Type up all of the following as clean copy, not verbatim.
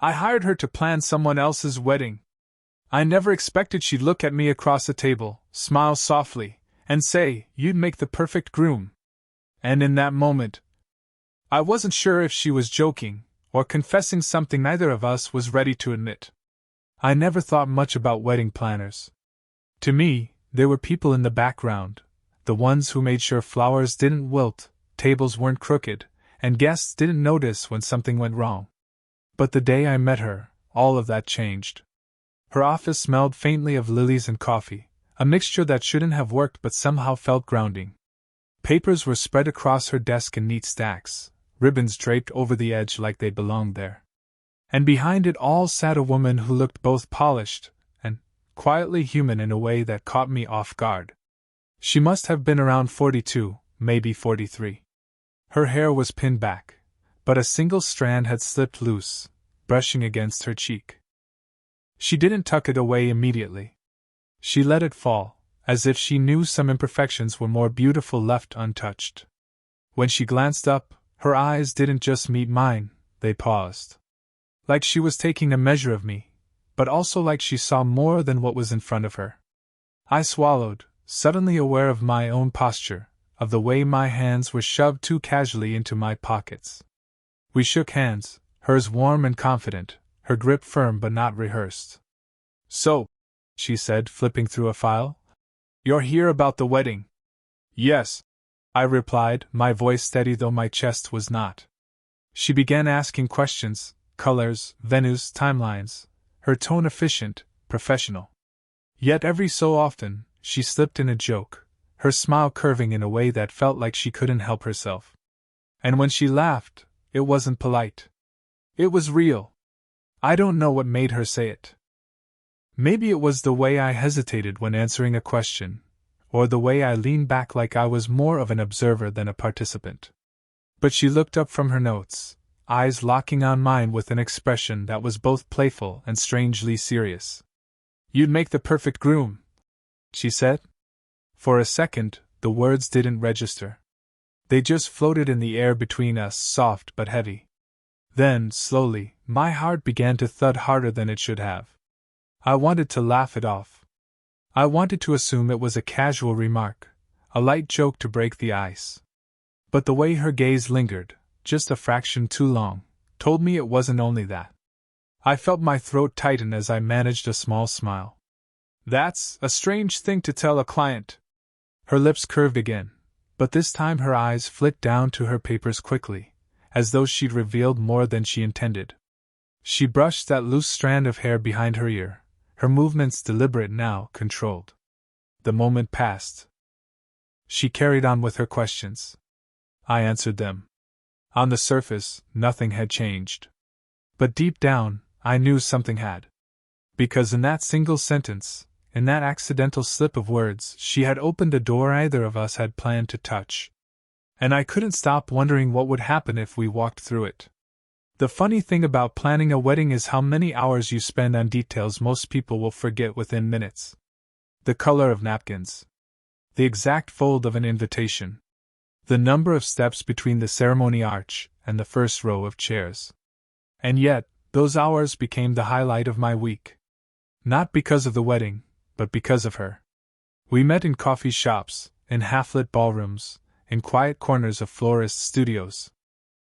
I hired her to plan someone else's wedding. I never expected she'd look at me across the table, smile softly, and say, "You'd make the perfect groom." And in that moment, I wasn't sure if she was joking, or confessing something neither of us was ready to admit. I never thought much about wedding planners. To me, they were people in the background, the ones who made sure flowers didn't wilt, tables weren't crooked, and guests didn't notice when something went wrong. But the day I met her, all of that changed. Her office smelled faintly of lilies and coffee, a mixture that shouldn't have worked but somehow felt grounding. Papers were spread across her desk in neat stacks, ribbons draped over the edge like they belonged there. And behind it all sat a woman who looked both polished and quietly human in a way that caught me off guard. She must have been around 42, maybe 43. Her hair was pinned back, but a single strand had slipped loose, brushing against her cheek. She didn't tuck it away immediately. She let it fall, as if she knew some imperfections were more beautiful left untouched. When she glanced up, her eyes didn't just meet mine, they paused. Like she was taking a measure of me, but also like she saw more than what was in front of her. I swallowed, suddenly aware of my own posture, of the way my hands were shoved too casually into my pockets. We shook hands, hers warm and confident, her grip firm but not rehearsed. "So," she said, flipping through a file, "you're here about the wedding?" "Yes," I replied, my voice steady though my chest was not. She began asking questions, colors, venues, timelines, her tone efficient, professional. Yet every so often, she slipped in a joke, her smile curving in a way that felt like she couldn't help herself. And when she laughed, it wasn't polite. It was real. I don't know what made her say it. Maybe it was the way I hesitated when answering a question, or the way I leaned back like I was more of an observer than a participant. But she looked up from her notes, eyes locking on mine with an expression that was both playful and strangely serious. "You'd make the perfect groom," she said. For a second, the words didn't register. They just floated in the air between us, soft but heavy. Then, slowly, my heart began to thud harder than it should have. I wanted to laugh it off. I wanted to assume it was a casual remark, a light joke to break the ice. But the way her gaze lingered, just a fraction too long, told me it wasn't only that. I felt my throat tighten as I managed a small smile. "That's a strange thing to tell a client." Her lips curved again, but this time her eyes flicked down to her papers quickly, as though she'd revealed more than she intended. She brushed that loose strand of hair behind her ear, her movements deliberate now, controlled. The moment passed. She carried on with her questions. I answered them. On the surface, nothing had changed. But deep down, I knew something had. Because in that single sentence, in that accidental slip of words, she had opened a door neither of us had planned to touch. And I couldn't stop wondering what would happen if we walked through it. The funny thing about planning a wedding is how many hours you spend on details most people will forget within minutes. The color of napkins. The exact fold of an invitation. The number of steps between the ceremony arch and the first row of chairs. And yet, those hours became the highlight of my week. Not because of the wedding, but because of her. We met in coffee shops, in half-lit ballrooms, in quiet corners of florists' studios.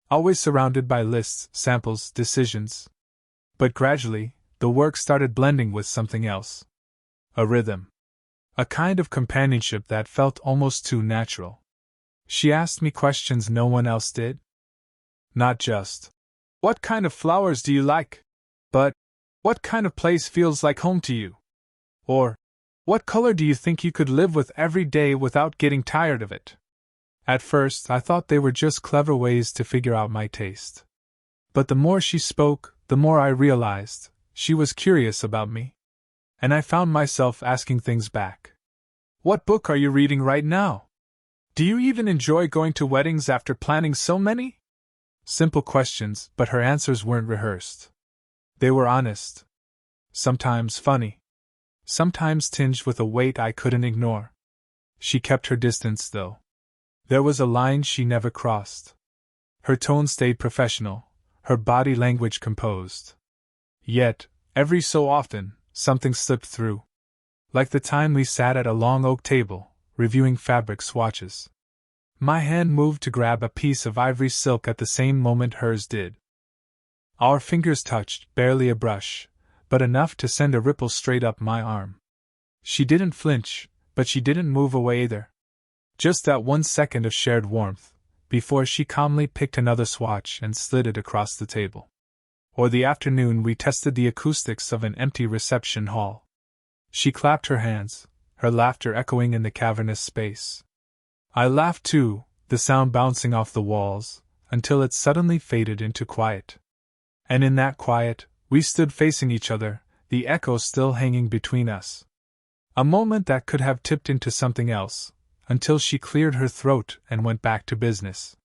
Always surrounded by lists, samples, decisions. But gradually, the work started blending with something else. A rhythm. A kind of companionship that felt almost too natural. She asked me questions no one else did. Not just, "What kind of flowers do you like?" but, "What kind of place feels like home to you?" Or, "What color do you think you could live with every day without getting tired of it?" At first, I thought they were just clever ways to figure out my taste. But the more she spoke, the more I realized she was curious about me. And I found myself asking things back. "What book are you reading right now? Do you even enjoy going to weddings after planning so many?" Simple questions, but her answers weren't rehearsed. They were honest. Sometimes funny. Sometimes tinged with a weight I couldn't ignore. She kept her distance, though. There was a line she never crossed. Her tone stayed professional, her body language composed. Yet, every so often, something slipped through. Like the time we sat at a long oak table, reviewing fabric swatches. My hand moved to grab a piece of ivory silk at the same moment hers did. Our fingers touched, barely a brush, but enough to send a ripple straight up my arm. She didn't flinch, but she didn't move away either. Just that 1 second of shared warmth, before she calmly picked another swatch and slid it across the table. Or the afternoon we tested the acoustics of an empty reception hall. She clapped her hands, her laughter echoing in the cavernous space. I laughed too, the sound bouncing off the walls, until it suddenly faded into quiet. And in that quiet, we stood facing each other, the echo still hanging between us. A moment that could have tipped into something else, until she cleared her throat and went back to business.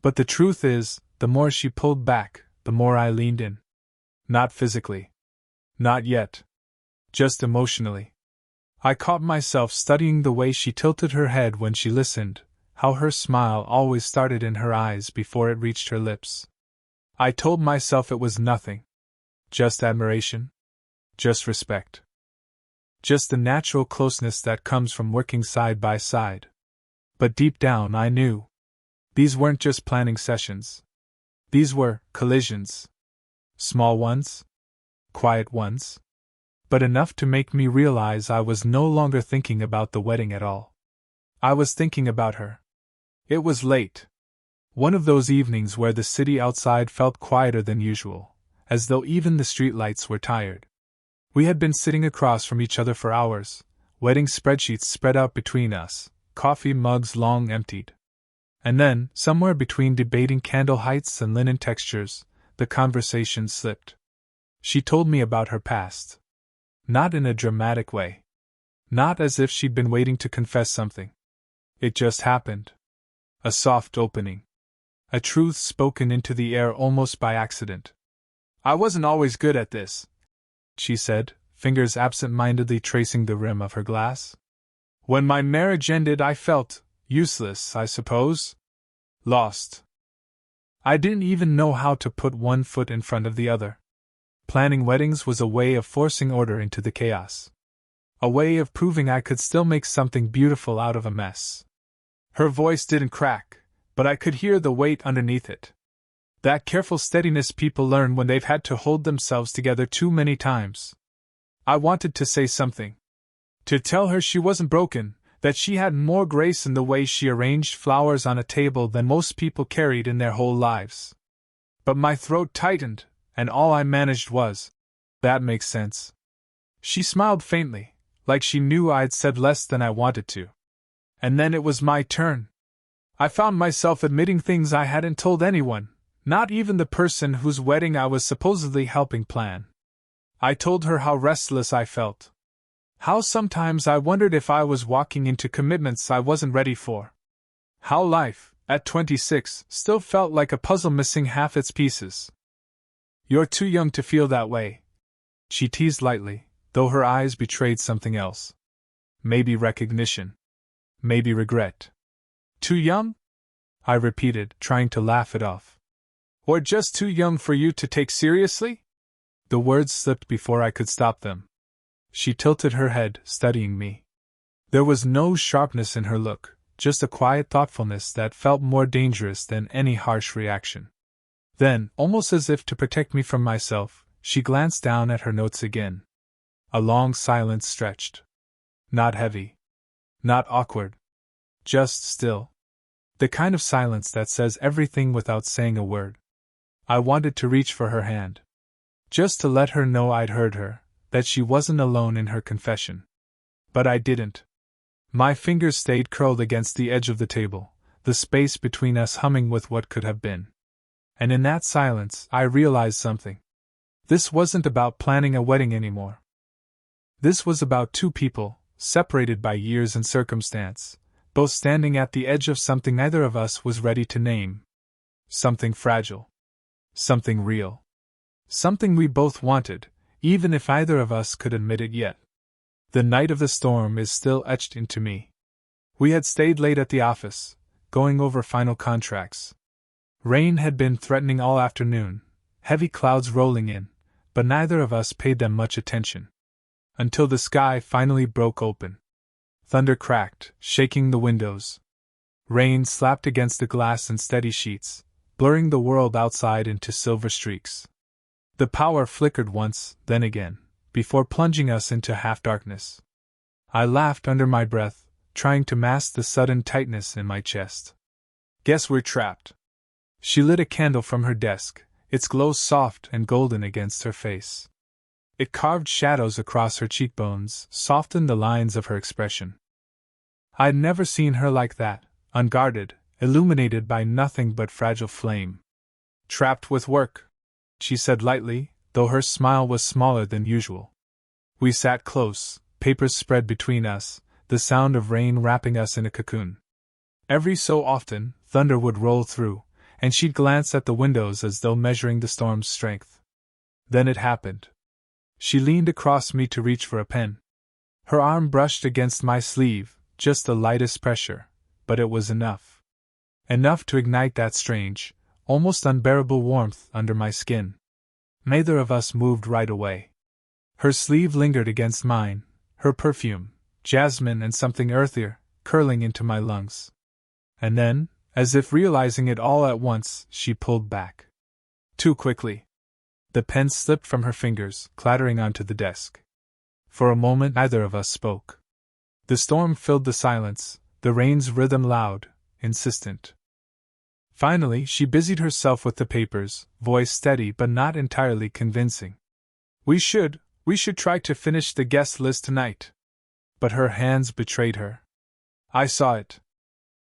But the truth is, the more she pulled back, the more I leaned in. Not physically. Not yet. Just emotionally. I caught myself studying the way she tilted her head when she listened, how her smile always started in her eyes before it reached her lips. I told myself it was nothing. Just admiration. Just respect. Just the natural closeness that comes from working side by side. But deep down I knew. These weren't just planning sessions. These were collisions. Small ones. Quiet ones. But enough to make me realize I was no longer thinking about the wedding at all. I was thinking about her. It was late. One of those evenings where the city outside felt quieter than usual, as though even the streetlights were tired. We had been sitting across from each other for hours, wedding spreadsheets spread out between us, coffee mugs long emptied. And then, somewhere between debating candle heights and linen textures, the conversation slipped. She told me about her past. Not in a dramatic way. Not as if she'd been waiting to confess something. It just happened. A soft opening. A truth spoken into the air almost by accident. I wasn't always good at this, she said, fingers absent-mindedly tracing the rim of her glass. When my marriage ended, I felt useless, I suppose. Lost. I didn't even know how to put one foot in front of the other. Planning weddings was a way of forcing order into the chaos. A way of proving I could still make something beautiful out of a mess. Her voice didn't crack, but I could hear the weight underneath it. That careful steadiness people learn when they've had to hold themselves together too many times. I wanted to say something. To tell her she wasn't broken, that she had more grace in the way she arranged flowers on a table than most people carried in their whole lives. But my throat tightened, and all I managed was, "That makes sense." She smiled faintly, like she knew I'd said less than I wanted to. And then it was my turn. I found myself admitting things I hadn't told anyone, not even the person whose wedding I was supposedly helping plan. I told her how restless I felt. How sometimes I wondered if I was walking into commitments I wasn't ready for. How life, at 26, still felt like a puzzle missing half its pieces. "You're too young to feel that way," she teased lightly, though her eyes betrayed something else. Maybe recognition. Maybe regret. "Too young?" I repeated, trying to laugh it off. "Or just too young for you to take seriously?" The words slipped before I could stop them. She tilted her head, studying me. There was no sharpness in her look, just a quiet thoughtfulness that felt more dangerous than any harsh reaction. Then, almost as if to protect me from myself, she glanced down at her notes again. A long silence stretched. Not heavy. Not awkward. Just still. The kind of silence that says everything without saying a word. I wanted to reach for her hand. Just to let her know I'd heard her, that she wasn't alone in her confession. But I didn't. My fingers stayed curled against the edge of the table, the space between us humming with what could have been. And in that silence, I realized something. This wasn't about planning a wedding anymore. This was about two people, separated by years and circumstance, both standing at the edge of something neither of us was ready to name. Something fragile. Something real. Something we both wanted, even if either of us could admit it yet. The night of the storm is still etched into me. We had stayed late at the office, going over final contracts. Rain had been threatening all afternoon, heavy clouds rolling in, but neither of us paid them much attention. Until the sky finally broke open. Thunder cracked, shaking the windows. Rain slapped against the glass in steady sheets, blurring the world outside into silver streaks. The power flickered once, then again, before plunging us into half-darkness. I laughed under my breath, trying to mask the sudden tightness in my chest. Guess we're trapped. She lit a candle from her desk, its glow soft and golden against her face. It carved shadows across her cheekbones, softened the lines of her expression. I'd never seen her like that, unguarded, illuminated by nothing but fragile flame. Trapped with work, she said lightly, though her smile was smaller than usual. We sat close, papers spread between us, the sound of rain wrapping us in a cocoon. Every so often, thunder would roll through, and she'd glance at the windows as though measuring the storm's strength. Then it happened. She leaned across me to reach for a pen. Her arm brushed against my sleeve, just the lightest pressure, but it was enough. Enough to ignite that strange, almost unbearable warmth under my skin. Neither of us moved right away. Her sleeve lingered against mine, her perfume, jasmine and something earthier, curling into my lungs. And then, as if realizing it all at once, she pulled back. Too quickly. The pen slipped from her fingers, clattering onto the desk. For a moment neither of us spoke. The storm filled the silence, the rain's rhythm loud, insistent. Finally, she busied herself with the papers, voice steady but not entirely convincing. We should try to finish the guest list tonight. But her hands betrayed her. I saw it.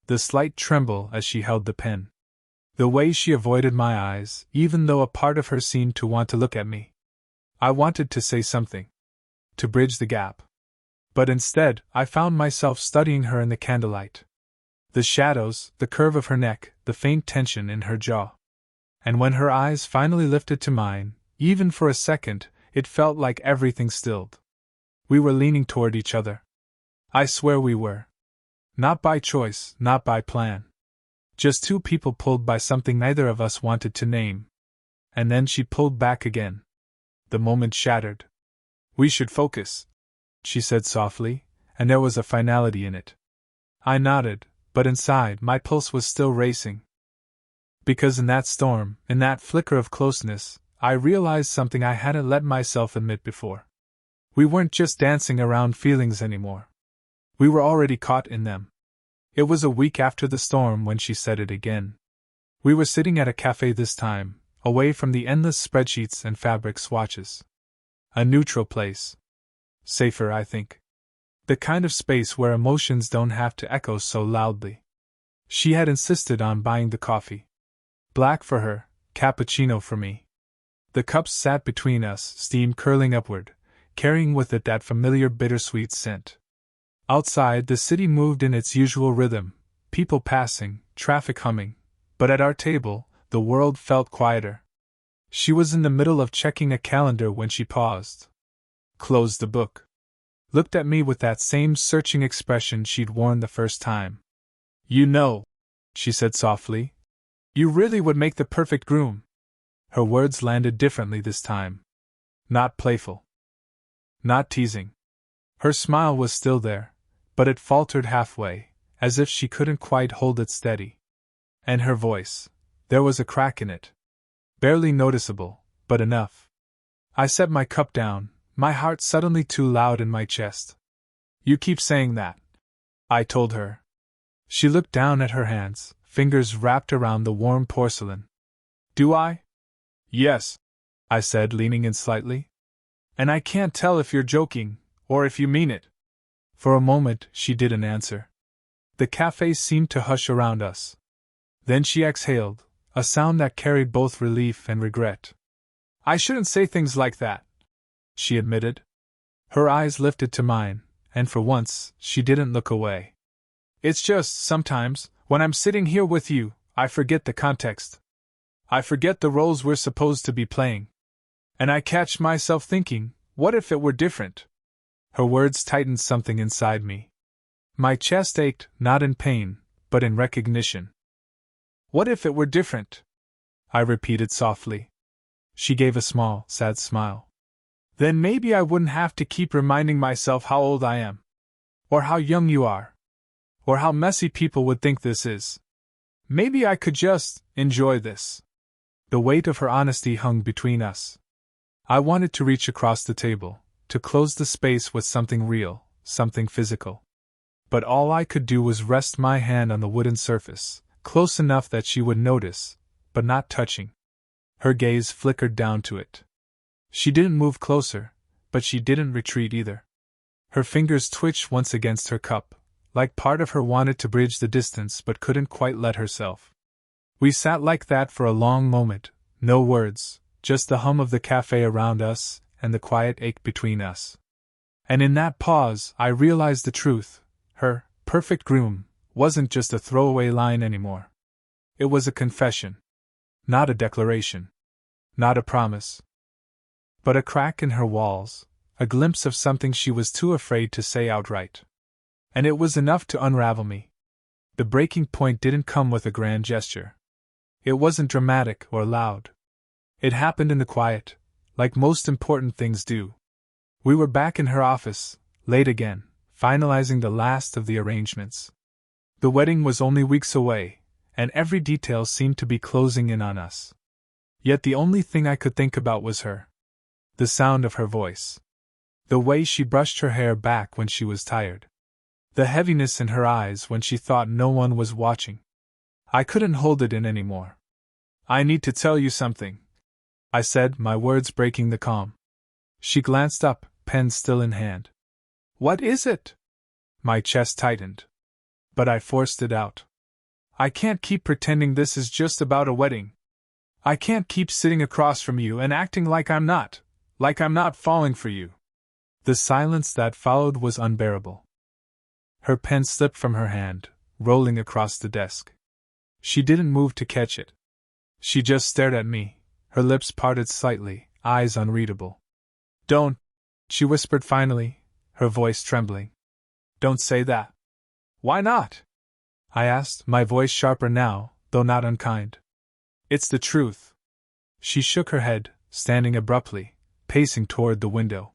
The slight tremble as she held the pen. The way she avoided my eyes, even though a part of her seemed to want to look at me. I wanted to say something. To bridge the gap. But instead, I found myself studying her in the candlelight. The shadows, the curve of her neck, the faint tension in her jaw. And when her eyes finally lifted to mine, even for a second, it felt like everything stilled. We were leaning toward each other. I swear we were. Not by choice, not by plan. Just two people pulled by something neither of us wanted to name. And then she pulled back again. The moment shattered. We should focus, she said softly, and there was a finality in it. I nodded, but inside my pulse was still racing. Because in that storm, in that flicker of closeness, I realized something I hadn't let myself admit before. We weren't just dancing around feelings anymore. We were already caught in them. It was a week after the storm when she said it again. We were sitting at a cafe this time, away from the endless spreadsheets and fabric swatches. A neutral place. Safer, I think. The kind of space where emotions don't have to echo so loudly. She had insisted on buying the coffee. Black for her, cappuccino for me. The cups sat between us, steam curling upward, carrying with it that familiar bittersweet scent. Outside, the city moved in its usual rhythm, people passing, traffic humming, but at our table, the world felt quieter. She was in the middle of checking a calendar when she paused. Closed the book. Looked at me with that same searching expression she'd worn the first time. You know, she said softly, you really would make the perfect groom. Her words landed differently this time. Not playful. Not teasing. Her smile was still there, but it faltered halfway, as if she couldn't quite hold it steady. And her voice, there was a crack in it. Barely noticeable, but enough. I set my cup down, my heart suddenly too loud in my chest. You keep saying that, I told her. She looked down at her hands, fingers wrapped around the warm porcelain. Do I? Yes, I said, leaning in slightly. And I can't tell if you're joking, or if you mean it. For a moment, she didn't answer. The cafe seemed to hush around us. Then she exhaled, a sound that carried both relief and regret. I shouldn't say things like that, she admitted. Her eyes lifted to mine, and for once, she didn't look away. It's just, sometimes, when I'm sitting here with you, I forget the context. I forget the roles we're supposed to be playing. And I catch myself thinking, what if it were different? Her words tightened something inside me. My chest ached, not in pain, but in recognition. What if it were different? I repeated softly. She gave a small, sad smile. Then maybe I wouldn't have to keep reminding myself how old I am. Or how young you are. Or how messy people would think this is. Maybe I could just enjoy this. The weight of her honesty hung between us. I wanted to reach across the table, to close the space with something real, something physical. But all I could do was rest my hand on the wooden surface, close enough that she would notice, but not touching. Her gaze flickered down to it. She didn't move closer, but she didn't retreat either. Her fingers twitched once against her cup, like part of her wanted to bridge the distance but couldn't quite let herself. We sat like that for a long moment, no words, just the hum of the cafe around us and the quiet ache between us. And in that pause, I realized the truth. Her perfect groom wasn't just a throwaway line anymore. It was a confession. Not a declaration. Not a promise. But a crack in her walls, a glimpse of something she was too afraid to say outright. And it was enough to unravel me. The breaking point didn't come with a grand gesture. It wasn't dramatic or loud. It happened in the quiet, like most important things do. We were back in her office, late again, finalizing the last of the arrangements. The wedding was only weeks away, and every detail seemed to be closing in on us. Yet the only thing I could think about was her. The sound of her voice. The way she brushed her hair back when she was tired. The heaviness in her eyes when she thought no one was watching. I couldn't hold it in anymore. I need to tell you something, I said, my words breaking the calm. She glanced up, pen still in hand. What is it? My chest tightened. But I forced it out. I can't keep pretending this is just about a wedding. I can't keep sitting across from you and acting like I'm not falling for you. The silence that followed was unbearable. Her pen slipped from her hand, rolling across the desk. She didn't move to catch it. She just stared at me, her lips parted slightly, eyes unreadable. Don't, she whispered finally, her voice trembling. Don't say that. Why not? I asked, my voice sharper now, though not unkind. It's the truth. She shook her head, standing abruptly, pacing toward the window.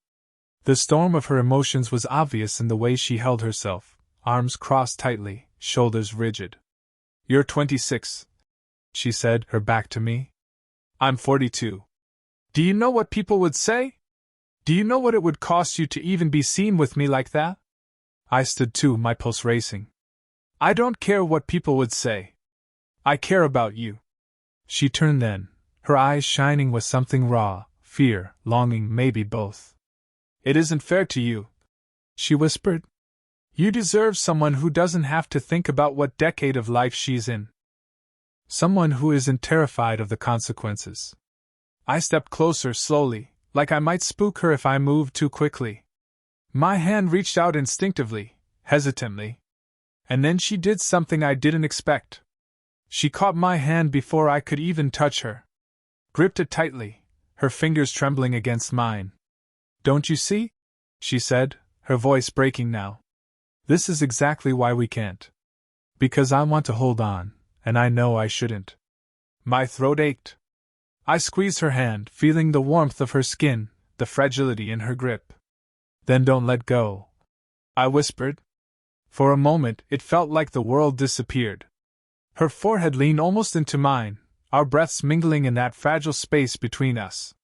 The storm of her emotions was obvious in the way she held herself, arms crossed tightly, shoulders rigid. You're 26, she said, her back to me. I'm 42. Do you know what people would say? Do you know what it would cost you to even be seen with me like that? I stood too, my pulse racing. I don't care what people would say. I care about you. She turned then, her eyes shining with something raw, fear, longing, maybe both. It isn't fair to you, she whispered. You deserve someone who doesn't have to think about what decade of life she's in. Someone who isn't terrified of the consequences. I stepped closer slowly, like I might spook her if I moved too quickly. My hand reached out instinctively, hesitantly. And then she did something I didn't expect. She caught my hand before I could even touch her. Gripped it tightly, her fingers trembling against mine. Don't you see? She said, her voice breaking now. This is exactly why we can't. Because I want to hold on, and I know I shouldn't. My throat ached. I squeezed her hand, feeling the warmth of her skin, the fragility in her grip. Then don't let go, I whispered. For a moment, it felt like the world disappeared. Her forehead leaned almost into mine, our breaths mingling in that fragile space between us.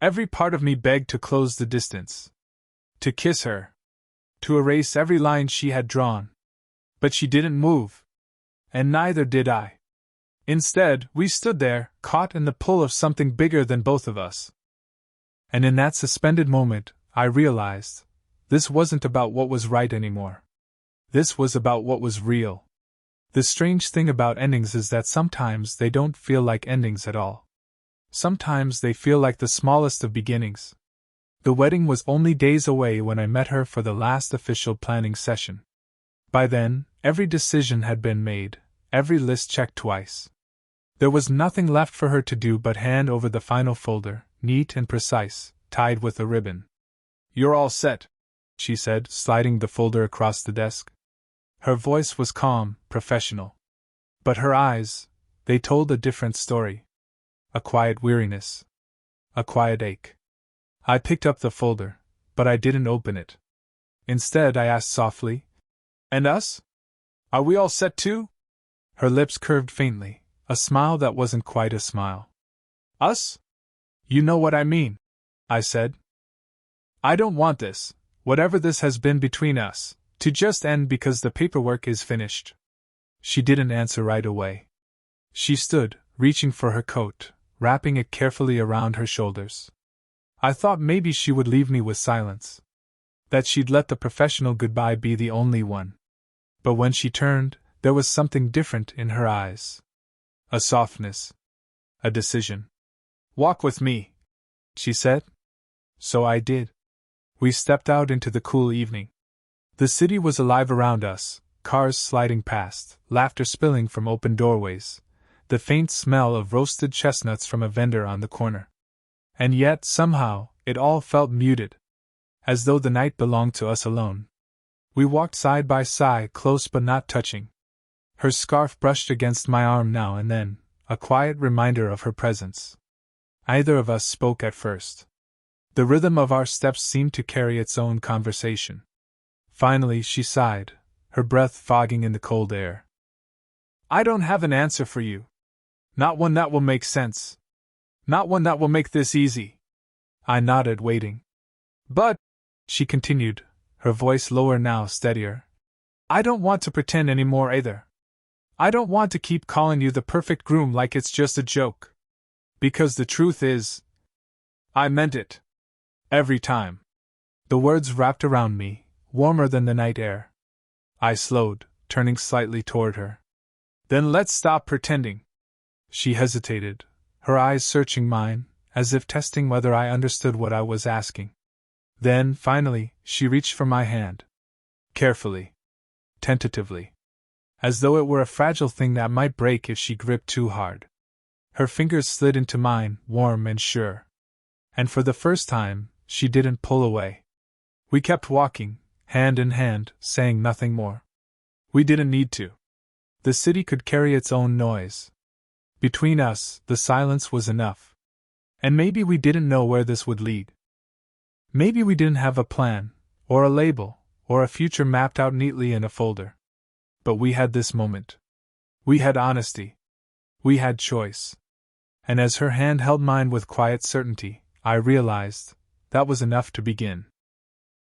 Every part of me begged to close the distance. To kiss her. To erase every line she had drawn. But she didn't move. And neither did I. Instead, we stood there, caught in the pull of something bigger than both of us. And in that suspended moment, I realized, this wasn't about what was right anymore. This was about what was real. The strange thing about endings is that sometimes they don't feel like endings at all. Sometimes they feel like the smallest of beginnings. The wedding was only days away when I met her for the last official planning session. By then, every decision had been made, every list checked twice. There was nothing left for her to do but hand over the final folder, neat and precise, tied with a ribbon. You're all set, she said, sliding the folder across the desk. Her voice was calm, professional. But her eyes, they told a different story. A quiet weariness. a quiet ache. I picked up the folder, but I didn't open it. Instead, I asked softly, "And us? Are we all set too?" Her lips curved faintly, a smile that wasn't quite a smile. "Us? You know what I mean," I said. "I don't want this, whatever this has been between us, to just end because the paperwork is finished." She didn't answer right away. She stood, reaching for her coat, wrapping it carefully around her shoulders. I thought maybe she would leave me with silence. That she'd let the professional goodbye be the only one. But when she turned, there was something different in her eyes. A softness. A decision. "Walk with me," she said. So I did. We stepped out into the cool evening. The city was alive around us, cars sliding past, laughter spilling from open doorways, the faint smell of roasted chestnuts from a vendor on the corner. And yet, somehow, it all felt muted, as though the night belonged to us alone. We walked side by side, close but not touching. Her scarf brushed against my arm now and then, a quiet reminder of her presence. Neither of us spoke at first. The rhythm of our steps seemed to carry its own conversation. Finally, she sighed, her breath fogging in the cold air. "I don't have an answer for you. Not one that will make sense. Not one that will make this easy." I nodded, waiting. "But," she continued, her voice lower now, steadier, "I don't want to pretend any more either. I don't want to keep calling you the perfect groom like it's just a joke. Because the truth is, I meant it. Every time." The words wrapped around me, warmer than the night air. I slowed, turning slightly toward her. "Then let's stop pretending." She hesitated, her eyes searching mine, as if testing whether I understood what I was asking. Then, finally, she reached for my hand. Carefully. Tentatively. As though it were a fragile thing that might break if she gripped too hard. Her fingers slid into mine, warm and sure. And for the first time, she didn't pull away. We kept walking, hand in hand, saying nothing more. We didn't need to. The city could carry its own noise. Between us, the silence was enough. And maybe we didn't know where this would lead. Maybe we didn't have a plan, or a label, or a future mapped out neatly in a folder. But we had this moment. We had honesty. We had choice. And as her hand held mine with quiet certainty, I realized that was enough to begin.